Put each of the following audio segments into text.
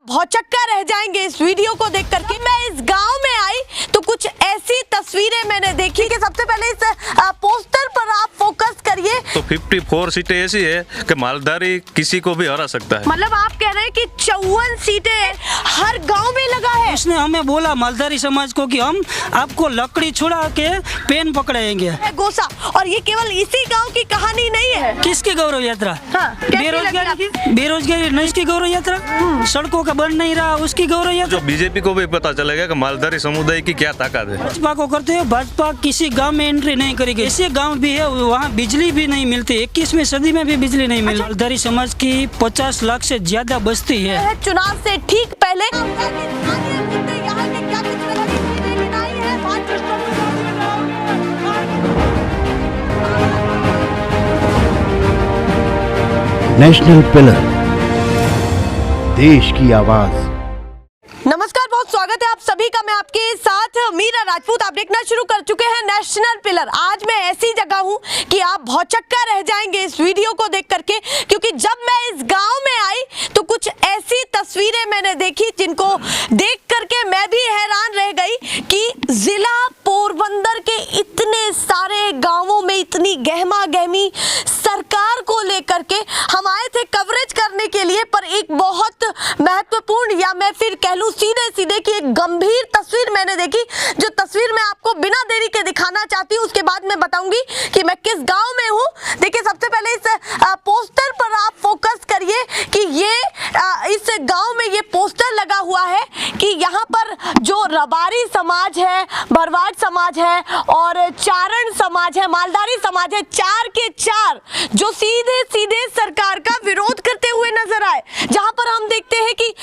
भौचक्का रह जाएंगे इस वीडियो को देख करके। मैं इस गांव में आई तो कुछ ऐसी तस्वीरें मैंने देखी कि सबसे पहले इस पोस्टर पर आप फोकस करिए। तो 54 सीटें ऐसी है कि मालधारी किसी को भी हरा सकता है। मतलब आप कह रहे हैं कि 54 सीटें हर गांव में लगा है। उसने हमें बोला मालधारी समाज को कि हम आपको लकड़ी छुड़ा के पेन पकड़ाएंगे। गोसा, और ये केवल इसी गांव की कहानी नहीं है। किसकी गौरव यात्रा? हाँ, बेरोजगारी नहीं, इसकी गौरव यात्रा। सड़कों का बन नहीं रहा, उसकी गौरव यात्रा। जो बीजेपी को भी पता चलेगा कि मालधारी समुदाय की क्या ताकत है। भाजपा को करते हैं, भाजपा किसी गांव में एंट्री नहीं करेगी। ऐसे गांव भी है वहाँ बिजली भी नहीं मिलती, 21वीं सदी में भी बिजली नहीं मिलती। मालधारी समाज की 50 लाख से ज्यादा बस्ती है। चुनाव से ठीक पहले नेशनल पिलर, देश की आवाज। नमस्कार, बहुत स्वागत है आप सभी का। मैं आपके साथ मीरा राजपूत। आप देखना शुरू कर चुके हैं नेशनल पिलर। आज मैं ऐसी जगह हूं कि आप भौचक्का रह जाएंगे इस वीडियो को देख करके, क्योंकि जब मैं इस गांव में आई तो कुछ ऐसी तस्वीरें मैंने देखी जिनको देख करके मैं भी हैरान रह गई कि जिला पोरबंदर के इतने सारे गांवों में इतनी गहमा गहमी सरकार को लेकर के हम आए थे कवरेज करने के लिए। पर एक बहुत महत्वपूर्ण, या मैं फिर कह लूं सीधे सीधे कि एक गंभीर तस्वीर मैंने देखी, जो तस्वीर मैं आपको बिना देरी के दिखाना चाहती हूं। उसके बाद मैं बताऊंगी कि मैं किस गांव में हूं। देखिए, सबसे पहले इस पोस्टर पर आप फोकस करिए कि ये इस गांव में ये पोस्टर लगा हुआ है कि यहाँ पर जो रबारी समाज है, भरवाड़ समाज है और चारण समाज है, मालधारी समाज है, चार के चार जो सीधे सीधे सरकार का विरोध करते हुए नजर आए। जहां पर हम देखते हैं कि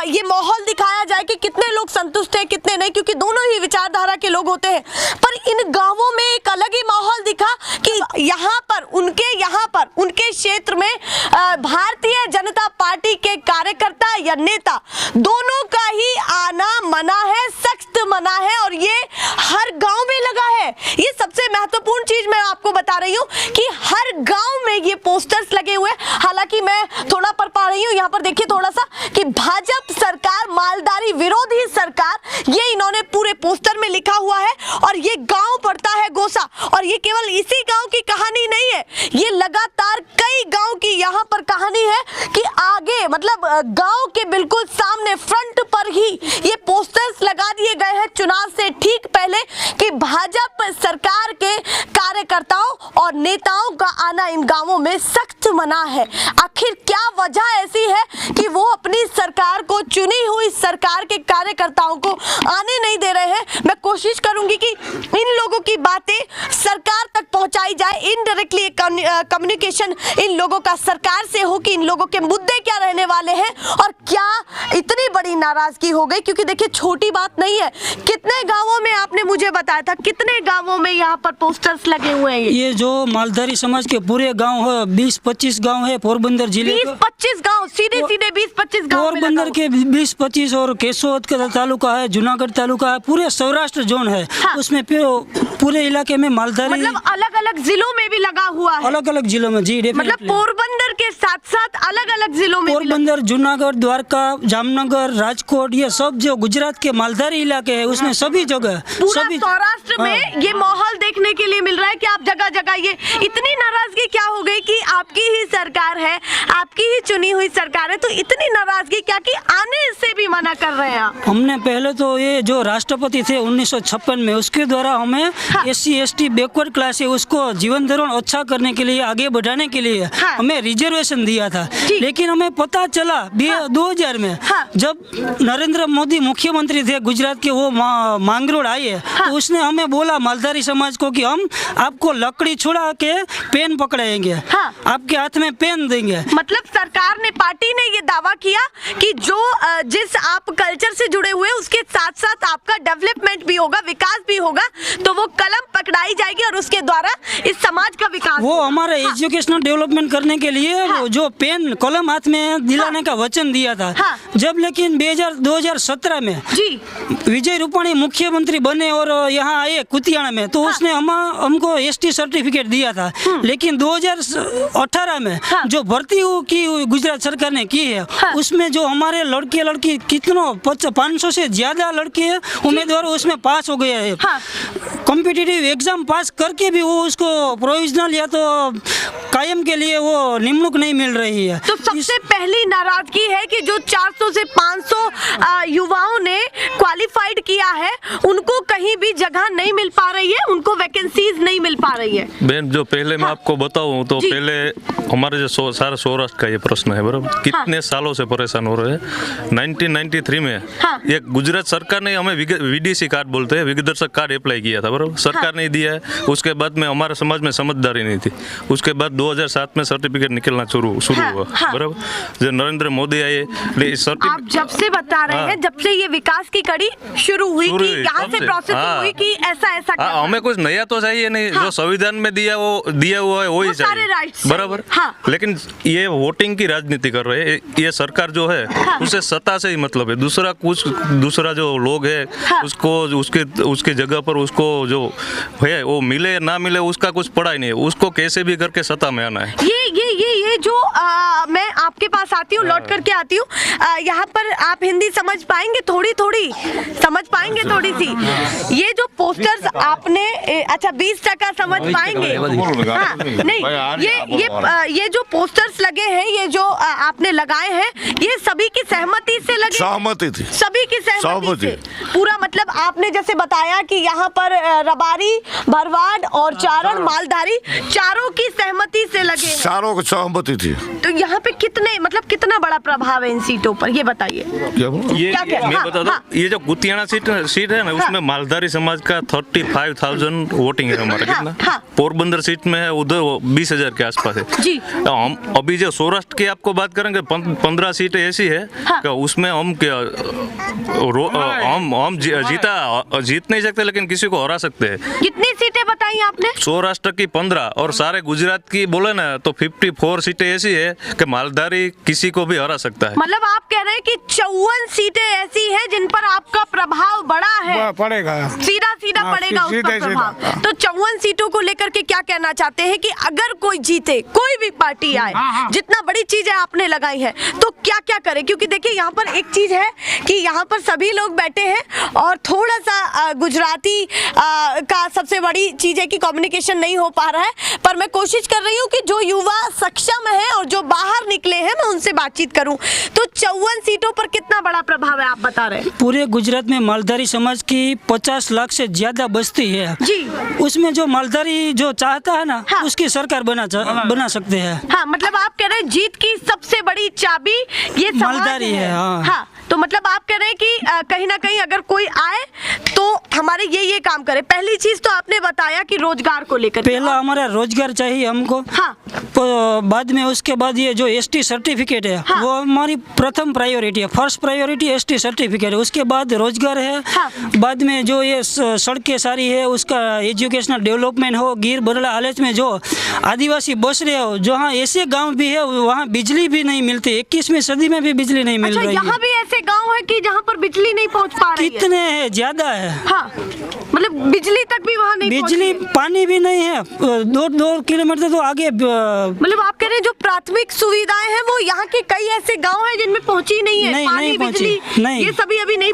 ये माहौल दिखाया जाए कि कितने लोग संतुष्ट हैं कितने नहीं, क्योंकि दोनों ही विचारधारा के लोग होते हैं। पर इन गांवों में एक अलग ही माहौल दिखा कि यहाँ पर उनके क्षेत्र में भारतीय जनता पार्टी के कार्यकर्ता या नेता दोनों का ही आना मना है, सख्त मना है, और ये हर गांव में लगा है। ये सबसे महत्वपूर्ण चीज मैं आपको बता रही हूँ कि हर गांव में ये पोस्टर्स लगे हुए। हालांकि मैं थोड़ा पढ़ पा रही हूँ यहाँ पर, देखिए थोड़ा सा कि भाजपा सरकार मालधारी विरोधी सरकार, ये इन्होंने पूरे पोस्टर में लिखा हुआ है। और ये गांव पड़ता है गोसा, और ये केवल इसी गांव की कहानी नहीं है, ये लगातार कई गांव की यहाँ पर कहानी है कि आगे मतलब गांव के बिल्कुल सामने फ्रंट पर ही ये पोस्टर्स लगा दिए गए हैं चुनाव से ठीक पहले कि भाजपा सरकार के कार्यकर्ताओं और नेताओं का आना इन गांवों में सख्त मना है। आखिर क्या वजह ऐसी है कि वो अपनी सरकार को, चुनी हुई सरकार के कार्यकर्ताओं को आने नहीं दे रहे हैं? मैं कोशिश करूंगी कि इन लोगों की बातें सरकार तक पहुंचाई जाए, इनडायरेक्टली कम्युनिकेशन इन लोगों का सरकार से हो कि इन लोगों के मुद्दे क्या रहने वाले हैं और क्या इतनी बड़ी नाराजगी हो गई। क्योंकि देखिए, छोटी बात नहीं है। कितने गांवों में आपने मुझे बताया था, कितने गांवों में यहाँ पर पोस्टर्स लगे हुए हैं? ये जो मालधारी समाज के पूरे गांव है, 20-25 गांव है पोरबंदर जिले। 20-25 गांव, सीधे 20-25 गांव पोरबंदर के 20-25 और केशोद का तालुका है, जूनागढ़ तालुका है, पूरे सौराष्ट्र जोन है। हाँ। उसमें पूरे इलाके में मालधारी, मतलब अलग अलग जिलों में भी लगा हुआ है। अलग अलग जिलों में, जी मतलब पोरबंदर के साथ साथ अलग अलग जिलों में, पोरबंदर, जूनागढ़, द्वारका, जामनगर, राजकोट, ये सब जो गुजरात के मालधारी इलाके है उसमें सभी जगह, सभी सौराष्ट्र में ये माहौल देखने के लिए मिल रहा है कि आप जगह जगह ये इतनी नाराजगी क्या हो गई कि आपकी ही सरकार है, आपकी ही चुनी हुई सरकार है, तो इतनी नाराजगी क्या कि आने से भी मना कर रहे हैं आप? हमने पहले तो ये जो राष्ट्रपति थे 1956 में, उसके द्वारा हमें SC ST बैकवर्ड क्लास है उसको जीवन धरण अच्छा करने के लिए, आगे बढ़ाने के लिए हमें रिजर्वेशन दिया था। लेकिन हमें पता चला 2000 में जब नरेंद्र मोदी मुख्यमंत्री थे गुजरात के, वो मांगरोळ आए तो उसने हमें बोला मालधारी समाज को कि हम आपको लकड़ी छुड़ा के पेन पकड़ाएंगे, आपके हाथ में पेन देंगे। मतलब सरकार ने, पार्टी ने ये दावा किया कि जो जिस आप कल्चर से जुड़े हुए, उसके साथ साथ आपका डेवलपमेंट भी होगा, विकास भी होगा, तो वो कलम पकड़ाई जाएगी और उसके द्वारा इस समाज का विकास वो होगा। हमारे एजुकेशनल डेवलपमेंट करने के लिए हाँ। वो जो पेन कलम हाथ में दिलाने का वचन दिया था, हाँ। जब लेकिन 2017 में जी विजय रूपाणी मुख्यमंत्री बने और यहाँ आए कुतियाना में, तो उसने हमको एसटी सर्टिफिकेट दिया था। लेकिन 2018 में जो भर्ती की गुजरात सरकार ने की है, उसमें जो हमारे लड़के लड़की कितनों 500 से ज्यादा लड़के उम्मीदवार उसमें पास हो गए हैं। कॉम्पिटिटिव एग्जाम पास करके भी वो उसको प्रोविजनल या तो कायम के लिए वो निमणूक नहीं मिल रही है। तो सबसे पहली नाराजगी है कि जो 400 से 500 युवाओं ने क्वालिफाइड किया है, उनको कहीं भी जगह नहीं मिल पा रही है, उनको वैकेंसीज नहीं मिल पा रही है। बहन, जो पहले मैं आपको बताऊं तो पहले हमारे जो सारा सौराष्ट्र का ये प्रश्न है, बराबर, कितने सालों से परेशान हो रहे हैं। 1993 में एक गुजरात सरकार ने हमें वीडीसी कार्ड बोलते हैं, विगदर्शक कार्ड अप्लाई किया था, बराबर, सरकार ने दिया है। उसके बाद में हमारे समाज में समझदारी नहीं थी। उसके बाद 2007 में सर्टिफिकेट निकलना शुरू हुआ, बराबर, जो नरेंद्र मोदी आए। आप जब से बता रहे हैं, जब से ये विकास की कड़ी शुरू हुई कि यहाँ से प्रोसेसिंग हुई कि ऐसा हमें कुछ नया तो चाहिए नहीं, जो संविधान में दिया हुआ है वही चाहिए, बराबर। लेकिन ये वोटिंग की राजनीति कर रहे हैं। ये सरकार जो है उसे सत्ता से ही मतलब है, दूसरा जो लोग है उसको उसके जगह पर उसको जो है वो मिले ना मिले उसका कुछ पड़ा ही नहीं है। उसको कैसे भी करके सत्ता में आना है। ये जो मैं आपके पास आती हूँ, लौट करके आती हूँ, यहाँ पर आप हिंदी समझ पाएंगे, थोड़ी समझ पाएंगे, थोड़ी सी। ये जो पोस्टर्स आपने, अच्छा 20% समझ पाएंगे, हाँ, नहीं, ये जो पोस्टर्स लगे हैं, ये जो आपने लगाए हैं, ये सभी की सहमति से लगे? सहमति थी, सभी की सहमति से पूरा। मतलब आपने जैसे बताया कि यहाँ पर रबारी, भरवाड़ और चारण, मालधारी, चारों की सहमति से लगे, चारों की सहमति थी। तो यहाँ पे कितना बड़ा प्रभाव है इन सीटों पर, ये बताइए। मैं बता दूं, ये जो कुतियाना सीट है ना, उसमें मालधारी समाज का 35,000 वोटिंग है हमारा। कितना? पोरबंदर सीट में है उधर 20,000 के आसपास है जी। हम अभी जो सौराष्ट्र की आपको बात करेंगे, 15 सीटें ऐसी है कि उसमें हम जीत नहीं सकते, लेकिन किसी को हरा सकते हैं। कितनी सीटें बताई आपने? सौराष्ट्र की 15 और सारे गुजरात की बोले ना तो 54 सीटें ऐसी है कि मालधारी किसी को भी हरा सकता है। मतलब आप कह रहे हैं कि 54 सीटें ऐसी हैं जिन पर आपका प्रभाव बड़ा है, पड़ेगा, सीधा पड़ेगा उसका प्रभाव। तो 54 सीटों को लेकर के क्या कहना चाहते हैं कि अगर कोई जीते, कोई भी पार्टी आए, जितना बड़ी चीजें आपने लगाई है, तो क्या करे? क्योंकि देखिए यहाँ पर एक चीज है कि यहाँ पर सभी लोग बैठे हैं और थोड़ा सा गुजराती का सबसे बड़ी चीज है कि कम्युनिकेशन नहीं हो पा रहा है, पर मैं कोशिश कर रही हूँ कि जो युवा सक्षम है और जो बाहर निकले हैं, मैं उनसे बातचीत करूं। तो 54 सीटों पर कितना बड़ा प्रभाव है, आप बता रहे हैं? पूरे गुजरात में मालधारी समाज की 50 लाख से ज्यादा बस्ती है जी। उसमें जो मालधारी जो चाहता है ना, उसकी सरकार बना सकते हैं। हाँ, मतलब आप कह रहे हैं जीत की सबसे बड़ी चाबी ये मालधारी है। हाँ। तो मतलब आप कह रहे हैं कि कहीं ना कहीं अगर कोई आए तो हमारे ये काम करे। पहली चीज तो आपने बताया कि रोजगार को लेकर, पहला हमारा रोजगार चाहिए हमको। हाँ। बाद में उसके बाद ये जो एसटी सर्टिफिकेट है, हाँ। वो हमारी प्रथम प्रायोरिटी है, फर्स्ट प्रायोरिटी एसटी सर्टिफिकेट है। उसके बाद रोजगार है। हाँ। बाद में जो ये सड़कें सारी है, उसका एजुकेशनल डेवलपमेंट हो। गिर बरला आलेच में जो आदिवासी बस रहे हो, जहाँ ऐसे गाँव भी है वहाँ बिजली भी नहीं मिलती, 21वीं सदी में भी बिजली नहीं मिल रही है। यहाँ भी ऐसे गांव है कि जहाँ पर बिजली नहीं पहुँच पा रही है? कितने है, ज्यादा है। हाँ, मतलब बिजली तक भी वहाँ नहीं, बिजली पानी भी नहीं है, 2 किलोमीटर तो आगे। मतलब आप कह रहे हैं जो प्राथमिक सुविधाएं हैं वो यहाँ के कई ऐसे गांव हैं जिनमें पहुँची नहीं है। पानी, बिजली, ये सभी अभी नहीं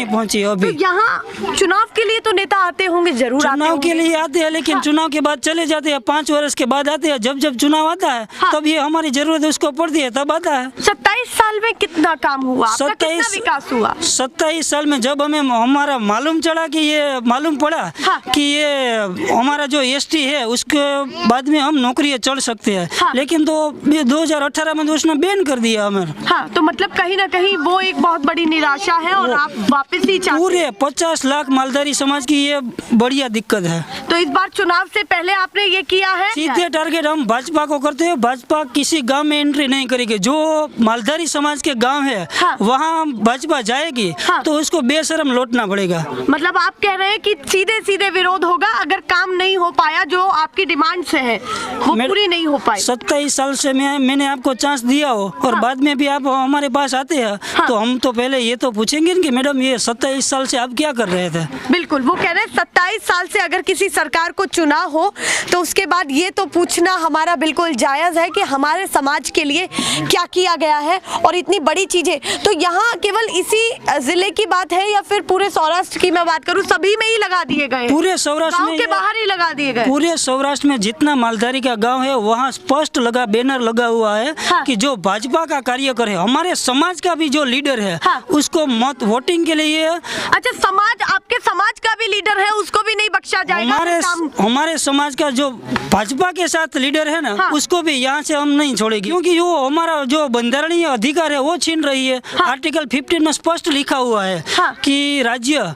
पहुँची अभी। तो यहाँ चुनाव के लिए तो नेता आते होंगे, जरूर चुनाव के लिए आते हैं, लेकिन चुनाव के बाद चले जाते हैं। 5 वर्ष के बाद आते हैं। जब चुनाव आता है तब ये हमारी जरूरत उसको पड़ती है, तब आता है। 27 साल में कितना काम हुआ, आपका कितना विकास हुआ? 27 साल में जब हमें हमारा मालूम चला कि ये मालूम पड़ा हाँ। कि ये हमारा जो एसटी है उसके बाद में हम नौकरी चढ़ सकते हैं, हाँ। लेकिन तो 2018 में तो उसने बैन कर दिया हमें। हाँ, तो मतलब कहीं ना कहीं वो एक बहुत बड़ी निराशा है और आप वापस ही चाहते पूरे 50 लाख मालधारी समाज की ये बढ़िया दिक्कत है। तो इस बार चुनाव से पहले आपने ये किया है? सीधे टारगेट हम भाजपा को करते हैं। भाजपा किसी गांव में एंट्री नहीं करेगी। जो मालधारी समाज के गांव है हाँ। वहां भाजपा जाएगी हाँ। तो उसको बेशरम लौटना पड़ेगा। मतलब आप कह रहे हैं कि सीधे सीधे विरोध होगा अगर काम नहीं हो पाया, जो आपकी डिमांड से है वो पूरी नहीं हो पाई। 27 साल से मैंने आपको चांस दिया हो और हाँ। बाद में भी आप हमारे पास आते हैं हाँ। तो हम तो पहले ये तो पूछेंगे कि मैडम ये 27 साल से आप क्या कर रहे थे। बिल्कुल, वो कह रहे हैं 27 साल से अगर किसी सरकार को चुना हो तो उसके बाद ये तो पूछना हमारा बिल्कुल जायज़ है कि हमारे समाज के लिए क्या किया गया है और इतनी बड़ी चीजें। तो यहाँ केवल इसी जिले की बात है या फिर पूरे सौराष्ट्र की मैं बात करूँ सभी में ही लगा दिए गए? पूरे सौराष्ट्र गांव में के बाहर ही लगा दिए गए? पूरे सौराष्ट्र में जितना मालधारी का गांव है वहाँ स्पष्ट बैनर लगा हुआ है हाँ। कि जो भाजपा का कार्यकर है, हमारे समाज का भी जो लीडर है हाँ। उसको मत वोटिंग के लिए। अच्छा, समाज, आपके समाज का भी लीडर है, उसको भी नहीं बख्शा जाएगा? हमारे समाज का जो भाजपा के साथ लीडर है ना हाँ। उसको भी यहाँ से हम नहीं छोड़ेंगे, क्योंकि वो हमारा जो बंधारणीय अधिकार है वो छीन रही है। हाँ। आर्टिकल 15 में स्पष्ट लिखा हुआ है हाँ। कि राज्य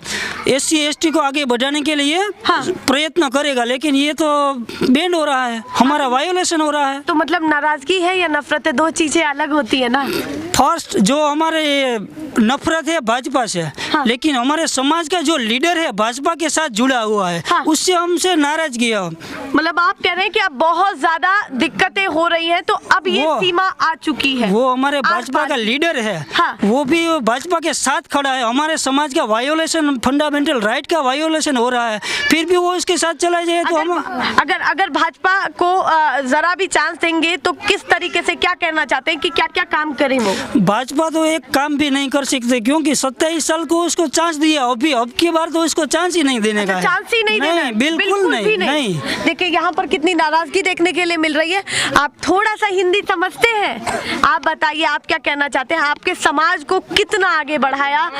SC/ST को आगे बढ़ाने के लिए हाँ। प्रयत्न करेगा, लेकिन ये तो बैंड हो रहा है, हमारा वायोलेशन हो रहा है। तो मतलब नाराजगी है या नफरत है, दो चीजें अलग होती है ना। फर्स्ट जो हमारे नफरत है भाजपा से, हाँ। लेकिन हमारे समाज का जो लीडर है भाजपा के साथ जुड़ा हुआ है हाँ। उससे हमसे नाराजगी है। मतलब आप कह रहे हैं कि अब बहुत ज्यादा दिक्कतें हो रही हैं, तो अब ये सीमा आ चुकी है। वो हमारे भाजपा आस-पास का लीडर है हाँ। वो भी भाजपा के साथ खड़ा है। हमारे समाज का वायोलेशन, फंडामेंटल राइट का वायोलेशन हो रहा है, फिर भी वो उसके साथ चला जाए तो हम अगर भाजपा को जरा भी चांस देंगे तो किस तरीके से, क्या कहना चाहते हैं कि क्या क्या काम करें वो? भाजपा तो एक काम भी नहीं कर सकते, क्योंकि 27 साल को उसको चांस दिया, अब की बार तो उसको चांस ही नहीं देने का है। चांस ही नहीं देना है? बिल्कुल भी नहीं। देखिए यहाँ पर कितनी नाराजगी देखने के लिए मिल रही है। आप थोड़ा सा हिंदी समझते हैं, आप बताइए आप क्या कहना चाहते हैं? आपके समाज को कितना आगे बढ़ाया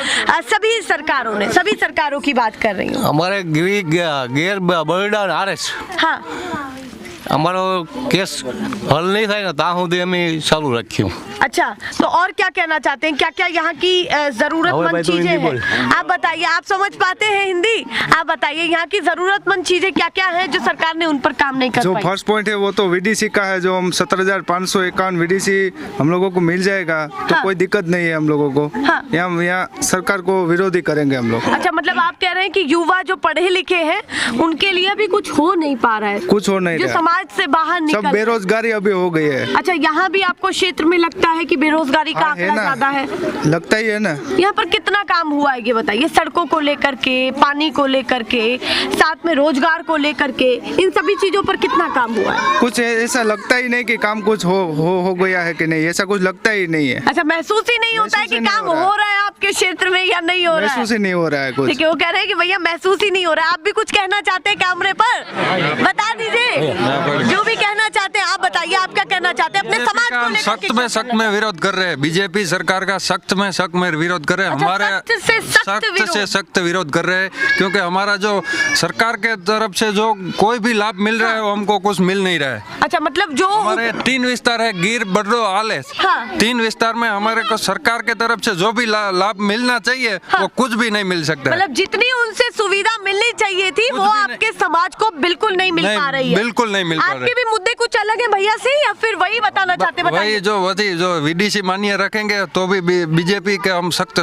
सभी सरकारों ने? सभी सरकारों की बात कर रही हूँ। અમારે ગેર બરડાન આરએસ हाँ, અમારો કેસ હલ નહીં થાય ને ત્યાં સુધી અમે ચાલુ રાખ્યું। अच्छा, तो और क्या कहना चाहते हैं? क्या क्या यहाँ की जरूरतमंद भाई तो चीजें हिंदी हैं? बोल। आप बताइए, आप समझ पाते हैं हिंदी? आप बताइए यहाँ की जरूरतमंद चीजें क्या क्या हैं जो सरकार ने उन पर काम नहीं कर जो पाई? फर्स्ट पॉइंट है वो तो VDC का है, जो हम 17,551 VDC हम लोगों को मिल जाएगा तो हाँ। कोई दिक्कत नहीं है हम लोगों को। हाँ। यहाँ सरकार को विरोधी करेंगे हम लोग। अच्छा, मतलब आप कह रहे हैं कि युवा जो पढ़े लिखे हैं उनके लिए भी कुछ हो नहीं पा रहा है, कुछ हो नहीं जो रहा, समाज से बाहर सब निकल। बेरोजगारी अभी हो गई है। अच्छा, यहाँ भी आपको क्षेत्र में लगता है कि बेरोजगारी का हाँ, है आंकड़ा ना, ज्यादा है? लगता ही है ना। यहाँ पर कितना काम हुआ है ये बताइए? सड़कों को लेकर के, पानी को लेकर के, साथ में रोजगार को लेकर के, इन सभी चीजों पर कितना काम हुआ है? कुछ ऐसा लगता ही नहीं कि काम कुछ हो गया है कि नहीं, ऐसा कुछ लगता ही नहीं है। अच्छा, महसूस ही नहीं होता है कि महसूस ही नहीं काम हो रहा है। हो रहा है आपके क्षेत्र में या नहीं हो रहा है? महसूस ही नहीं हो रहा है कुछ। देखिए वो कह रहे हैं कि भैया महसूस ही नहीं हो रहा है। आप भी कुछ कहना चाहते हैं कैमरे पर? बता दीजिए जो भी कहना चाहते हैं, आप बताइए आप क्या कहना चाहते हैं अपने समाज को लेकर के? सख्त में विरोध कर रहे हैं। बीजेपी सरकार का सख्त में विरोध कर रहे हैं। अच्छा, हमारे सख्त से सख्त विरोध कर रहे हैं, क्योंकि हमारा जो सरकार के तरफ से जो कोई भी लाभ मिल रहा है वो हमको कुछ मिल नहीं रहा है। अच्छा, मतलब जो हमारे 3 विस्तार है, गिर, बर्रो, आलेस। हाँ। 3 विस्तार में हमारे को सरकार के तरफ से जो भी लाभ मिलना चाहिए वो कुछ भी नहीं मिल सकता है। मतलब जितनी उनसे सुविधा मिलनी चाहिए थी कुछ वो भी आपके समाज को बिल्कुल नहीं मिल पा रही है। बिल्कुल नहीं मिल पा रही। आपके भी मुद्दे कुछ अलग है भैया से, या फिर वही बताना चाहते? बताइए। वही जो VDC मान्य रखेंगे तो भी बीजेपी के हम सख्त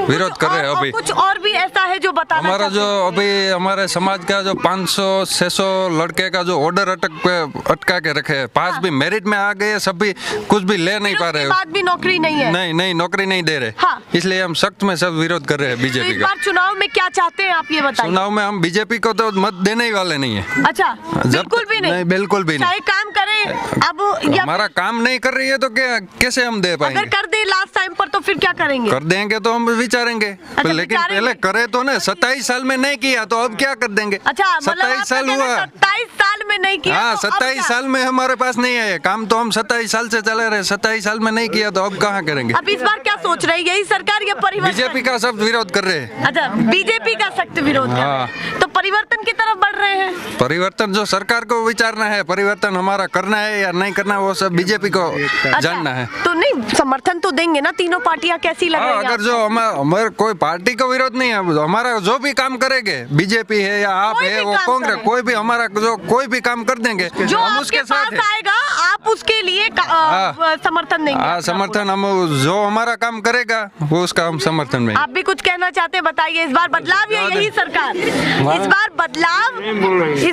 विरोध कर रहे हैं। अभी कुछ और भी ऐसा है जो बताना हमारा चाहते जो हैं? अभी हमारे समाज का जो 500-600 लड़के का जो ऑर्डर अटका के रखे हैं, पास भी मेरिट में आ गए, सब भी कुछ भी ले नहीं पा रहे। उसके बाद भी नौकरी नहीं है? नहीं नौकरी नहीं दे रहे। हाँ। इसलिए हम सख्त में सब विरोध कर रहे हैं तो बीजेपी इस का। बार चुनाव में क्या चाहते हैं आप ये बताइए? चुनाव में हम बीजेपी को तो मत देने ही वाले नहीं है। अच्छा, बिल्कुल भी नहीं? बिल्कुल भी नहीं। चाहे काम करें अब या हमारा काम नहीं कर रही है तो कैसे हम दे पाएंगे? अगर कर दे लास्ट टाइम पर तो फिर क्या करेंगे? कर देंगे तो हम विचारेंगे, लेकिन विचारेंगे। पहले करे तो ना। 27 साल में नहीं किया तो अब क्या कर देंगे? अच्छा, मतलब 27 साल हुआ। 27 साल में नहीं किया हाँ, तो अब 27 क्या? साल में हमारे पास नहीं है काम, तो हम 27 साल से चले रहे। 27 साल में नहीं किया तो अब कहाँ करेंगे? अब इस बार क्या सोच रहे हैं? यही सरकार ये परिवर्तन? बीजेपी का सब विरोध कर रहे हैं। अच्छा, बीजेपी का सख्त विरोध कर रहे हाँ। हैं। तो परिवर्तन की तरफ बढ़ रहे हैं। परिवर्तन जो सरकार को विचारना है, परिवर्तन हमारा करना है या नहीं करना, वो सब बीजेपी को जानना है। तो नहीं, समर्थन तो देंगे ना तीनों पार्टियां, कैसी लग रही हाँ, है अगर जो हमारे कोई पार्टी को विरोध नहीं है, हमारा जो भी काम करेंगे, बीजेपी है या आप कोई है, भी वो काम कांग्रेस, करें। कोई भी हमारा जो कोई भी काम कर देंगे, जो हम आपके उसके पास साथ हैं। आएगा आप उसके लिए हाँ। समर्थन देंगे। हाँ, समर्थन हम जो हमारा काम करेगा वो उसका हम समर्थन में। आप भी कुछ कहना चाहते हैं, बताइए। इस बार बदलाव या यही सरकार? इस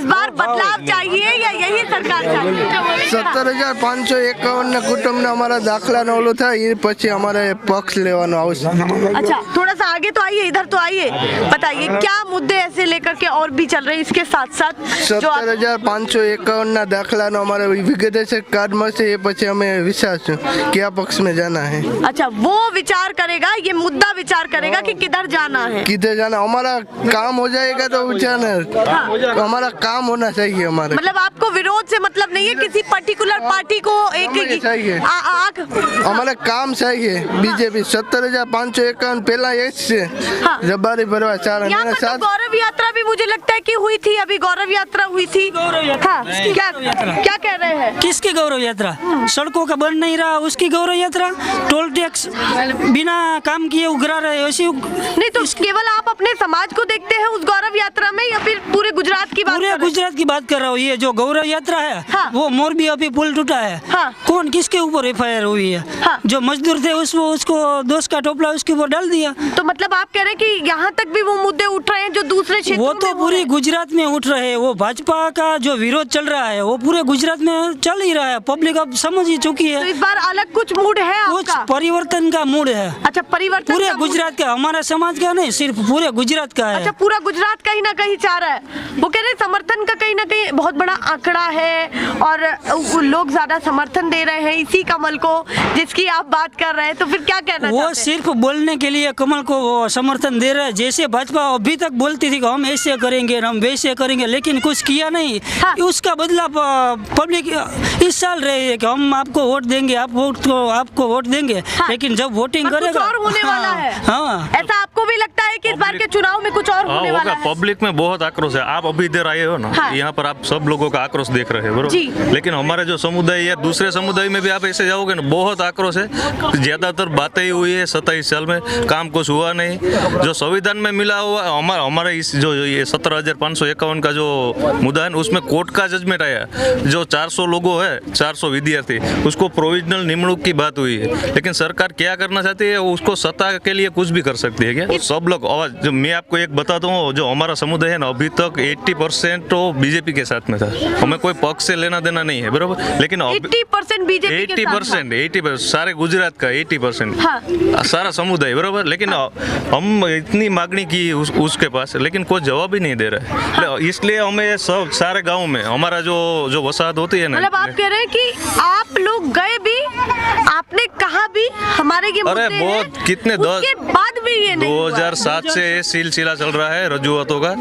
बार बदलाव चाहिए या यही सरकार चाहिए? 17,551 कुटुंब અમારા દાખલા નો ઓલું થાય એ પછી અમારે પક્ષ લેવાનો આવશે। अच्छा, थोड़ा सा आगे तो आइए, इधर तो आइए, बताइए क्या मुद्दे ऐसे लेकर के और भी चल रहे हैं इसके साथ साथ? 17,551 ના દાખલા નો અમારે વિગતે છે કાર્ડ મળશે એ પછી અમે વિચારશું કયા પક્ષ में जाना है। अच्छा, वो विचार करेगा, ये मुद्दा विचार करेगा कि किधर जाना है। किधर जाना, हमारा काम हो जाएगा तो जाना, हमारा काम होना चाहिए हमारे। मतलब आपको विरोध से मतलब नहीं है किसी पर्टिकुलर पार्टी को हमें चाहिए। हमारे काम चाहिए। बीजेपी 17,551 पहला ये से हाँ। जबारी भरवा चार यहाँ पर तो गौरव यात्रा भी मुझे लगता है कि हुई थी, अभी गौरव यात्रा हुई थी। गौरव यात्रा। हाँ, क्या कह रहे हैं? किसकी गौरव यात्रा? सड़कों का बन नहीं रहा उसकी गौरव यात्रा, टोल टैक्स बिना काम किए उगरा रहे ऐसी। नहीं तो केवल आप अपने समाज को देखते हैं उस गौरव यात्रा में या फिर पूरे गुजरात की बात पूरे कर रहे हैं? गुजरात की बात कर रहा हूँ। ये जो गौरव यात्रा है हाँ। वो मोरबी अभी पुल टूटा है। हाँ। कौन किसके ऊपर एफआईआर हुई है? हाँ। जो मजदूर थे उसको दोष का टोपला उसके ऊपर डाल दिया। तो मतलब आप कह रहे हैं कि यहाँ तक भी वो मुद्दे उठ रहे हैं जो दूसरे क्षेत्रों वो में तो हो पूरी रहे हैं? गुजरात में उठ रहे हैं। वो भाजपा का जो विरोध चल रहा है वो पूरे गुजरात में चल ही रहा है। पब्लिक अब समझ ही चुकी तो है। इस बार अलग कुछ मूड है कुछ आपका? परिवर्तन का मूड है अच्छा, परिवर्तन पूरे का मूड- गुजरात का, हमारा समाज का नहीं, सिर्फ पूरे गुजरात का है। अच्छा, पूरा गुजरात कहीं ना कहीं चाह रहा है। वो कह रहे हैं समर्थन का कहीं ना कहीं बहुत बड़ा आंकड़ा है और लोग ज्यादा समर्थन दे रहे हैं इसी कमल को जिसकी आप बात कर रहे हैं। तो फिर क्या कहना वो चाहते हैं? सिर्फ बोलने के लिए कमल को वो समर्थन दे रहे हैं। जैसे भाजपा अभी तक बोलती थी कि हम ऐसे करेंगे हम वैसे करेंगे, लेकिन कुछ किया नहीं। हाँ। उसका बदला पब्लिक इस साल रही है कि हम आपको वोट देंगे, आपको वोट देंगे। हाँ। लेकिन जब वोटिंग पर कुछ करेगा और होने वाला है। हाँ। ऐसा आपको भी लगता है कि इस बार के चुनाव में कुछ और हाँ, होने वाला होगा। है? पब्लिक में बहुत आक्रोश है। आप अभी इधर आए हो ना, हाँ। यहाँ पर आप सब लोगों का आक्रोश देख रहे हैं, जी। बरोबर। लेकिन हमारे जो समुदाय या दूसरे समुदाय में भी आप ऐसे जाओगे ना, बहुत आक्रोश है। ज्यादातर बातें ही हुई है 27 साल में, काम कुछ हुआ नहीं। जो संविधान में मिला हुआ हमारा इस जो ये 17,551 का जो मुद्दा है ना, उसमें कोर्ट का जजमेंट आया। जो 400 लोगों है, 400 विद्यार्थी, उसको प्रोविजनल निमणूक की बात हुई है। लेकिन सरकार क्या करना चाहती है, उसको सत्ता के लिए कुछ भी कर सकती है क्या? वो सब लोग जो मैं आपको एक बताता हूँ, जो हमारा समुदाय है ना, अभी तक 80% तो बीजेपी के साथ में था। हमें कोई पक्ष से लेना देना नहीं है, बरोबर। लेकिन 80% बीजेपी के साथ था। 80% सारे गुजरात का 80% हाँ। सारा समुदाय, बरोबर। लेकिन हम इतनी मांगनी की उसके पास, लेकिन कोई जवाब ही नहीं दे रहा है। इसलिए हमें सब सारे गाँव में हमारा जो वसाहत होती है ना, मतलब आप कह रहे हैं कि आप लोग गए भी, आपने कहा भी हमारे ये अरे मुद्दे बहुत हैं, कितने उसके बाद भी ये नहीं हुआ। 2007 से ये सिलसिला चल रहा है रजूआतों का।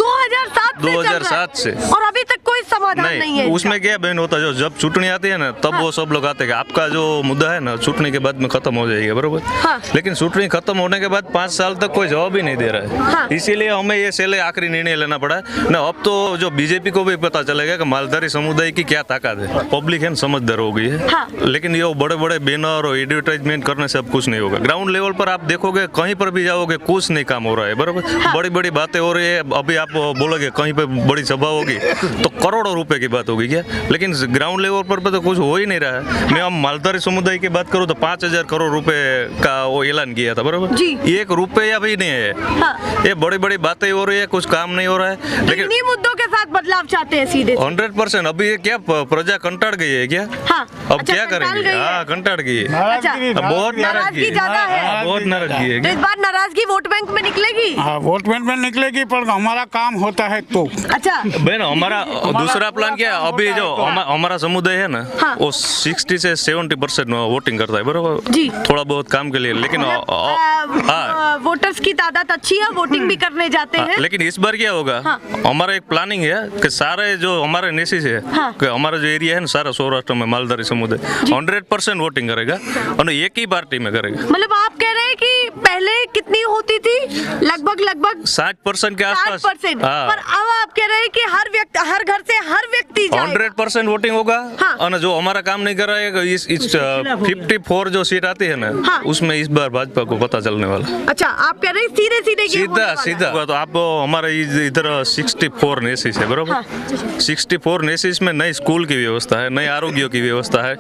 2007 से और अभी तक कोई समाधान नहीं है। उसमें क्या बहन होता है, जब चुटनी आती है ना, तब वो सब लोग आते हैं कि आपका जो मुद्दा है ना, चुटनी के बाद में खत्म हो जाएगा, बरोबर। हाँ। लेकिन चुटनी खत्म होने के बाद 5 साल तक कोई जवाब ही नहीं दे रहा है। हाँ। इसीलिए हमें ये सेले आखिरी निर्णय लेना पड़ा ना। अब तो जो बीजेपी को भी पता चलेगा कि मालधारी समुदाय की क्या ताकत है। पब्लिक है ना, समझदार हो गई है। हाँ। लेकिन ये बड़े बड़े बैनर और एडवर्टाइजमेंट करने से अब कुछ नहीं होगा। ग्राउंड लेवल पर आप देखोगे, कहीं पर भी जाओगे, कुछ नहीं काम हो रहा है, बरोबर। बड़ी बड़ी बातें हो रही है। अभी आप बोलोगे कहीं पे बड़ी सभा होगी तो करोड़ों रुपए की बात होगी क्या? लेकिन ग्राउंड लेवल पर तो कुछ हो ही नहीं रहा है। मैं हम मालधारी समुदाय की बात करूँ तो 5,000 करोड़ रुपए का वो ऐलान किया था, बरोबर। जी। 1 रुपया भी नहीं है। हाँ। ये बड़ी बड़ी बातें हो रही है, कुछ काम नहीं हो रहा है। लेकिन इन्हीं मुद्दों के साथ बदलाव चाहते हैं सीधे। 100% अभी ये क्या प्रजा कंटाड़ गई है क्या? हाँ। अब अच्छा, क्या कंटाल करेंगे? गई है। हाँ, कंटाड़ गई है। अच्छा, बहुत नाराजगी ज्यादा है। हाँ, बहुत नाराजगी है। तो इस बार नाराजगी वोट बैंक में निकलेगी। हाँ, वोट बैंक में निकलेगी, पर हमारा काम होता है तो। अच्छा, बहन, हमारा दूसरा प्लान क्या है, अभी जो हमारा समुदाय है ना, हाँ। वो 60 से 70% वोटिंग करता है, बरोबर। जी। थोड़ा बहुत काम के लिए। लेकिन हाँ, वोटर्स की की तादाद अच्छी है, वोटिंग भी करने जाते हैं। लेकिन इस बार क्या होगा, हाँ। हमारा एक प्लानिंग है कि सारे जो हमारे नेसिस है, हाँ। कि हमारा जो एरिया है ना सारा सौराष्ट्र में मालधारी समुदाय 100% वोटिंग करेगा और एक ही पार्टी में करेगा। मतलब आप कह रहे हैं कि पहले कितनी होती थी, लगभग 60% के आसपास। 60%, हाँ। पर अब आप कह रहे हैं कि हर व्यक्ति, हर घर से हर व्यक्ति जाएगा। 100% वोटिंग होगा। हाँ। और जो हमारा काम नहीं कर रहा है, इस 54 जो सीट आती है ना, हाँ। उसमें इस बार भाजपा को पता चलने वाला। अच्छा, आप कह रहे हैं सीधे सीधे ये होने वाला है। सीधा तो आप हमारे इधर 64 नेसिस है बरोबर। हाँ। 64 नेसिस में नई स्कूल की व्यवस्था है, नई आरोग्य की व्यवस्था है,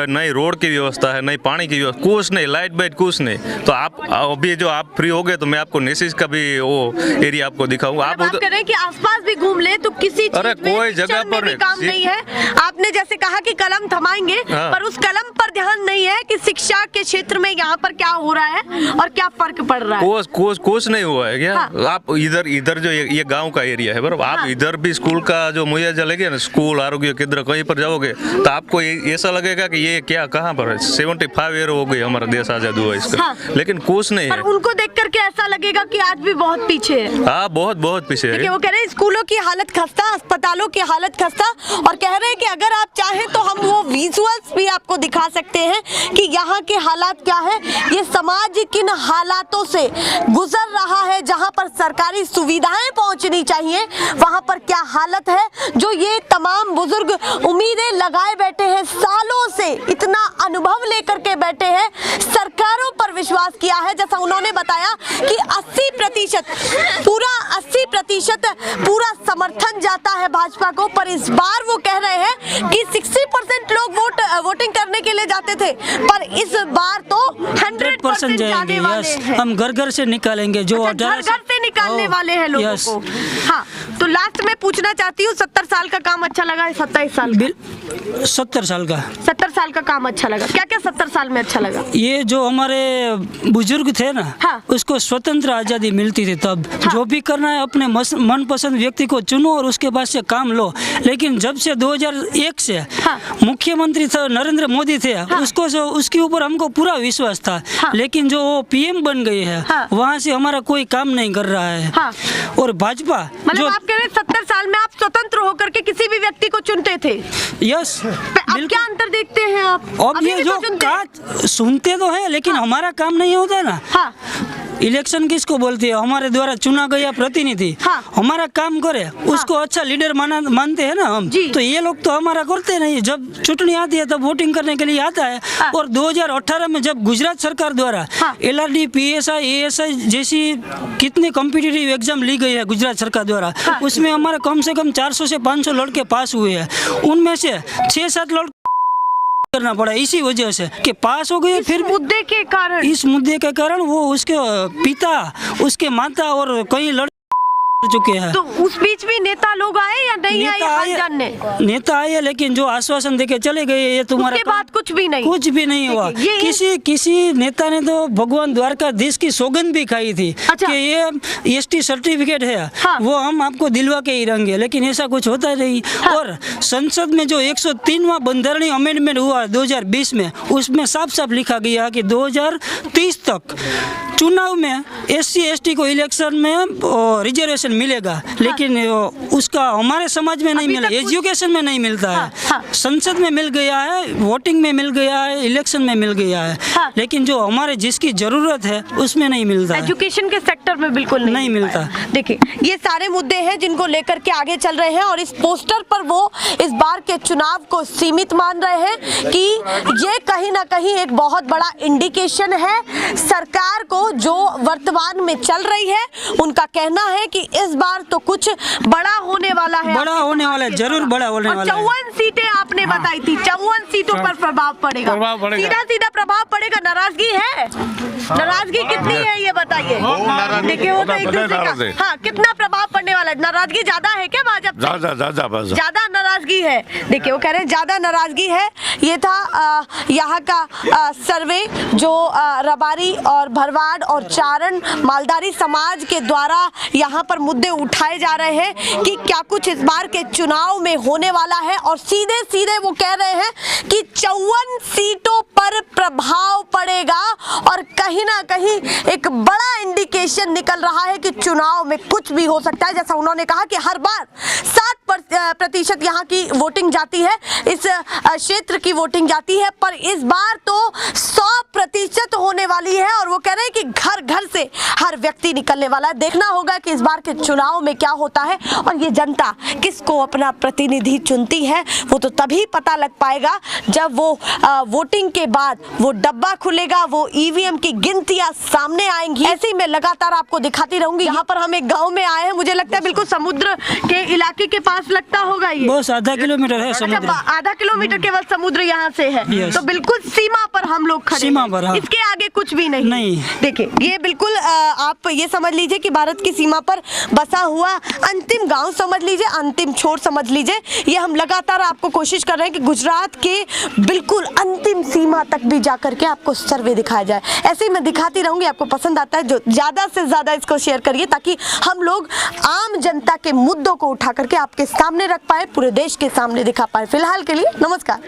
नई रोड की व्यवस्था है, नई पानी की व्यवस्था, कुछ नहीं, लाइट बाइट कुछ नहीं। तो आप अभी जो आप फ्री हो गए तो मैं आपको नेसिस का भी वो एरिया आपको दिखाऊंगा। आप कह रहे हैं कि आसपास भी घूम ले तो किसी अरे चीज में, कोई जगह शिक्षण में पर भी काम नहीं है। आपने जैसे कहा कि कलम थमाएंगे, हाँ। पर उस कलम पर ध्यान नहीं है कि शिक्षा के क्षेत्र में यहाँ पर क्या हो रहा है और क्या फर्क पड़ रहा है। कुछ नहीं हुआ है क्या? हाँ। आप इधर जो ये गांव का एरिया है बराबर, आप हाँ। इधर भी स्कूल का जो मुहैया लेंगे ना, स्कूल आरोग्य केंद्र कहीं पर जाओगे तो आपको ऐसा लगेगा कि ये क्या कहाँ पर है। 75 ईयर हो गई हमारा देश आजाद हुआ इसका। हाँ। लेकिन कुछ नहीं पर है। उनको देख करके ऐसा लगेगा कि आज भी बहुत पीछे है। हाँ, बहुत पीछे देखिए, है। वो कह रहे हैं स्कूलों की हालत खस्ता, अस्पतालों की हालत खस्ता, और कह रहे हैं कि अगर आप चाहें तो हम वो विजुअल्स भी आपको दिखा सकते हैं कि यहाँ के हालात क्या है, ये समाज किन हालातों से गुजर रहा है। जहाँ पर सरकारी सुविधाएं पहुँचनी चाहिए वहाँ पर क्या हालत है। जो ये तमाम बुजुर्ग उम्मीदें लगाए बैठे हैं, सालों से इतना अनुभव लेकर के बैठे हैं, सरकारों पर विश्वास किया है। जैसा उन्होंने बताया कि 80% पूरा समर्थन जाता है भाजपा को, पर इस बार वो कह रहे हैं कि 60% लोग वोटिंग करने के लिए जाते थे, पर इस बार तो 100% जाने वाले हैं। हम घर से निकालेंगे जो घर से निकालने वाले हैं लोगों को। हाँ, तो लास्ट में पूछना चाहती हूँ, 70 साल का काम अच्छा लगा, 27 साल 70 साल का 70 साल का काम अच्छा लगा? क्या क्या 70 साल में अच्छा लगा? ये जो हमारे बुजुर्ग थे ना, हाँ। उसको स्वतंत्र आज़ादी मिलती थी तब। हाँ। जो भी करना है अपने मनपसंद व्यक्ति को चुनो और उसके पास से काम लो। लेकिन जब से 2001 से हाँ। मुख्यमंत्री था नरेंद्र मोदी थे, हाँ। उसके ऊपर हमको पूरा विश्वास था। हाँ। लेकिन जो वो पीएम बन गई है, हाँ। वहाँ से हमारा कोई काम नहीं कर रहा है। हाँ। और भाजपा मतलब आप कह रहे हैं 70 साल में आप स्वतंत्र होकर के किसी भी व्यक्ति को चुनते थे। यस, अब क्या अंतर देखते हैं आप? अब अभी ये भी जो तो चुनते हैं। सुनते तो है, लेकिन हमारा काम नहीं होता ना। हाँ। इलेक्शन किसको बोलते हैं? हमारे द्वारा चुना गया प्रतिनिधि हाँ। हमारा काम करे, उसको अच्छा लीडर मानते हैं ना हम। जी। तो ये लोग तो हमारा करते नहीं। जब चुटनी आती है तब वोटिंग करने के लिए आता है। हाँ। और 2018 में जब गुजरात सरकार द्वारा हाँ। LRD, PSI, ASI जैसी कितनी कॉम्पिटिटिव एग्जाम ली गई है गुजरात सरकार द्वारा, हाँ। उसमें हमारे कम से कम 400 से 500 लड़के पास हुए हैं। उनमें से 6-7 लड़के करना पड़ा इसी वजह से कि पास हो गए। फिर मुद्दे के कारण, इस मुद्दे के कारण वो उसके पिता, उसके माता और कई लड़के चुके हैं। तो उस बीच भी नेता लोग आए या नहीं आए हाल जानने? नेता आए, लेकिन जो आश्वासन देके चले गए, ये तुम्हारा उसके बाद कुछ भी नहीं हुआ। किसी नेता ने तो भगवान द्वारकाधीश की सौगंध भी खाई थी। अच्छा। कि ये ST सर्टिफिकेट है। हाँ। वो हम आपको दिलवा के ही रहेंगे, लेकिन ऐसा कुछ होता नहीं। हाँ। और संसद में जो 103वां बंधारणीय अमेंडमेंट हुआ 2020 में, उसमें साफ साफ लिखा गया कि 2030 तक चुनाव में SC ST को इलेक्शन में रिजर्वेशन मिलेगा। लेकिन उसका हमारे समाज में नहीं मिला, एजुकेशन में नहीं मिलता है। हाँ। संसद में मिल गया है, वोटिंग में मिल गया है, इलेक्शन में मिल गया है। हाँ। लेकिन जो हमारे जिसकी जरूरत है उसमें नहीं मिलता है। एजुकेशन के सेक्टर में बिल्कुल नहीं मिलता। देखिए, ये सारे मुद्दे हैं जिनको लेकर के आगे चल रहे हैं, और इस पोस्टर पर वो इस बार के चुनाव को सीमित मान रहे हैं कि ये कहीं ना कहीं एक बहुत बड़ा इंडिकेशन है सरकार को जो वर्तमान में चल रही है। उनका कहना है कि इस बार तो कुछ बड़ा होने वाला है, बड़ा होने वाला है, जरूर बड़ा होने वाला है। 54 सीटें आपने बताई थी, 54 सीटों पर प्रभाव पड़ेगा। सीधा सीधा प्रभाव पड़ेगा। नाराजगी है? नाराजगी कितनी है ये बताइए। देखिए, वो तो एक दूसरे का, हाँ, कितना प्रभाव पड़ने वाला है? नाराजगी ज्यादा है क्या भाजपा? ज्यादा नाराजगी है। देखिए, वो कह रहे हैं ज्यादा नाराजगी है। ये था यहाँ का सर्वे जो रबारी और भरवाड़ और चारण मालधारी समाज के द्वारा यहाँ पर मुद्दे उठाए जा रहे हैं कि क्या कुछ इस बार के चुनाव में होने वाला है। और सीधे सीधे वो कह रहे हैं कि 54 सीटों पर प्रभाव पड़ेगा, और कहीं ना कहीं एक बड़ा इंडिकेशन निकल रहा है कि चुनाव में कुछ भी हो सकता है। जैसा उन्होंने कहा कि हर बार 60% यहाँ की वोटिंग जाती है, इस क्षेत्र की वोटिंग जाती है, पर इस बार तो 100% होने वाली है। और वो कह रहे हैं कि घर घर से हर व्यक्ति निकलने वाला है। देखना होगा कि इस बार के चुनाव में क्या होता है और ये जनता किसको अपना प्रतिनिधि चुनती है, वो तो तभी पता लग पाएगा जब वो वोटिंग के बाद वो डब्बा खुलेगा, वो ईवीएम की गिनतियां सामने आएंगी। ऐसे ही मैं लगातार आपको दिखाती रहूंगी। यहाँ पर हम एक गांव में आए हैं, मुझे लगता है बिल्कुल समुद्र के इलाके के पास लगता होगा ये। बस आधा किलोमीटर है समुद्र। आधा किलोमीटर केवल समुद्र यहाँ से है। Yes. तो बिल्कुल सीमा पर हम लोग खड़े सीमा हैं। पर, हाँ। इसके आगे कुछ भी नहीं। देखिए ये बिल्कुल आप ये समझ लीजिए कि भारत की सीमा पर बसा हुआ अंतिम गांव समझ लीजिए, अंतिम छोर समझ लीजिए। ये हम लगातार आपको कोशिश कर रहे हैं कि गुजरात के बिल्कुल अंतिम सीमा तक भी जाकर के आपको सर्वे दिखाया जाए। ऐसे ही मैं दिखाती रहूंगी। आपको पसंद आता है जो ज्यादा से ज्यादा इसको शेयर करिए, ताकि हम लोग आम जनता के मुद्दों को उठा करके आपके सामने रख पाए, पूरे देश के सामने दिखा पाए। फिलहाल के लिए नमस्कार।